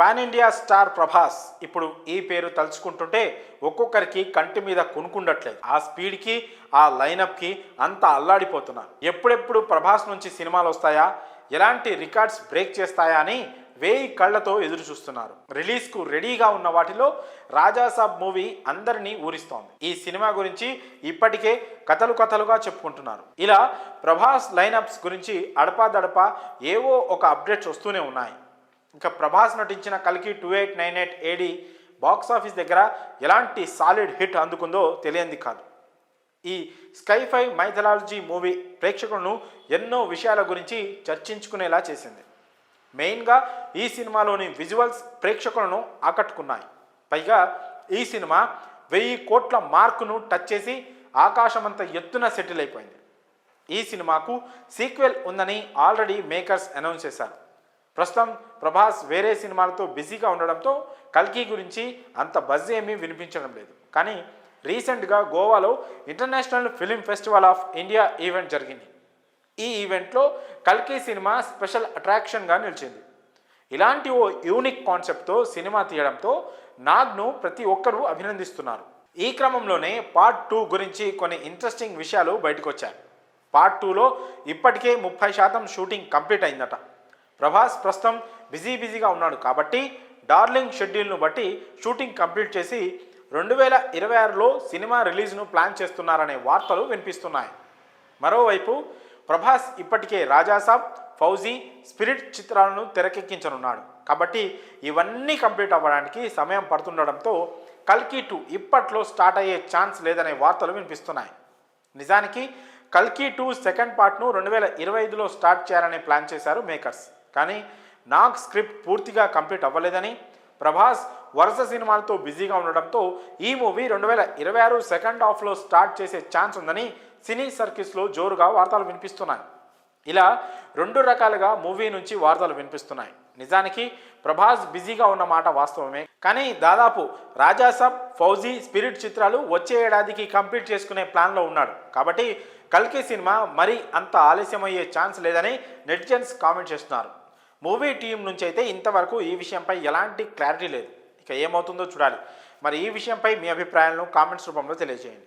Pan India star Prabhas ఇప్పుడు ఈ పేరు తలుచుకుంటుంటే ఒక్కొక్కరికి కంటి మీద కొనుక్కుండట్లేదు. ఆ స్పీడ్కి ఆ లైనప్కి అంతా అల్లాడిపోతున్నారు. ఎప్పుడెప్పుడు ప్రభాస్ నుంచి సినిమాలు వస్తాయా, ఎలాంటి రికార్డ్స్ బ్రేక్ చేస్తాయా అని వేయి కళ్లతో ఎదురు చూస్తున్నారు. రిలీజ్కు రెడీగా ఉన్న వాటిలో రాజాసాబ్ మూవీ అందరినీ ఊరిస్తోంది. ఈ సినిమా గురించి ఇప్పటికే కథలుగా చెప్పుకుంటున్నారు. ఇలా ప్రభాస్ లైనప్స్ గురించి అడపాదడపా ఏవో ఒక అప్డేట్స్ వస్తూనే ఉన్నాయి. ఇంకా ప్రభాస్ నటించిన కల్కి 2898 AD బాక్సాఫీస్ దగ్గర ఎలాంటి సాలిడ్ హిట్ అందుకుందో తెలియంది కాదు. ఈ స్కై-ఫై మైథాలజీ మూవీ ప్రేక్షకులను ఎన్నో విషయాల గురించి చర్చించుకునేలా చేసింది. మెయిన్గా ఈ సినిమాలోని విజువల్స్ ప్రేక్షకులను ఆకట్టుకున్నాయి. పైగా ఈ సినిమా 1000 కోట్ల మార్కును టచ్ చేసి ఆకాశమంత ఎత్తున సెటిల్ అయిపోయింది. ఈ సినిమాకు సీక్వెల్ ఉందని ఆల్రెడీ మేకర్స్ అనౌన్స్ చేశారు. ప్రస్తుతం ప్రభాస్ వేరే సినిమాలతో బిజీగా ఉండడంతో కల్కి గురించి అంత బజ్ ఏమీ వినిపించడం లేదు. కానీ రీసెంట్గా గోవాలో international film festival of India event జరిగింది. ఈ ఈవెంట్లో కల్కి సినిమా స్పెషల్ అట్రాక్షన్గా నిలిచింది. ఇలాంటి ఓ యూనిక్ కాన్సెప్ట్తో సినిమా తీయడంతో నాగ్ను ప్రతి ఒక్కరూ అభినందిస్తున్నారు. ఈ క్రమంలోనే పార్ట్ 2 గురించి కొన్ని ఇంట్రెస్టింగ్ విషయాలు బయటకు వచ్చాయి. పార్ట్ 2లో ఇప్పటికే 30% షూటింగ్ కంప్లీట్ అయిందట. ప్రభాస్ ప్రస్తుతం బిజీగా ఉన్నాడు కాబట్టి డార్లింగ్ షెడ్యూల్ను బట్టి షూటింగ్ కంప్లీట్ చేసి 2026లో సినిమా రిలీజ్ను ప్లాన్ చేస్తున్నారనే వార్తలు వినిపిస్తున్నాయి. మరోవైపు ప్రభాస్ ఇప్పటికే రాజాసాబ్, ఫౌజీ, స్పిరిట్ చిత్రాలను తెరకెక్కించనున్నాడు కాబట్టి ఇవన్నీ కంప్లీట్ అవ్వడానికి సమయం పడుతుండడంతో కల్కి 2 ఇప్పట్లో స్టార్ట్ అయ్యే ఛాన్స్ లేదనే వార్తలు వినిపిస్తున్నాయి. నిజానికి కల్కి 2 సెకండ్ పార్ట్ను 2025లో స్టార్ట్ చేయాలని ప్లాన్ చేశారు మేకర్స్. కానీ నాగ్ స్క్రిప్ట్ పూర్తిగా కంప్లీట్ అవ్వలేదని, ప్రభాస్ వరుస సినిమాలతో బిజీగా ఉండడంతో ఈ మూవీ 2026 సెకండ్ హాఫ్లో స్టార్ట్ చేసే ఛాన్స్ ఉందని సినీ సర్కిల్స్లో జోరుగా వార్తలు వినిపిస్తున్నాయి. ఇలా 2 రకాలుగా మూవీ నుంచి వార్తలు వినిపిస్తున్నాయి. నిజానికి ప్రభాస్ బిజీగా ఉన్న మాట వాస్తవమే. కానీ దాదాపు రాజాసాబ్, ఫౌజీ, స్పిరిట్ చిత్రాలు వచ్చే ఏడాదికి కంప్లీట్ చేసుకునే ప్లాన్లో ఉన్నాడు కాబట్టి కల్కి సినిమా మరీ అంత ఆలస్యమయ్యే ఛాన్స్ లేదని నెటిజన్స్ కామెంట్ చేస్తున్నారు. మూవీ టీం నుంచి అయితే ఇంతవరకు ఈ విషయంపై ఎలాంటి క్లారిటీ లేదు. ఇక ఏమవుతుందో చూడాలి. మరి ఈ విషయంపై మీ అభిప్రాయాలను కామెంట్స్ రూపంలో తెలియజేయండి.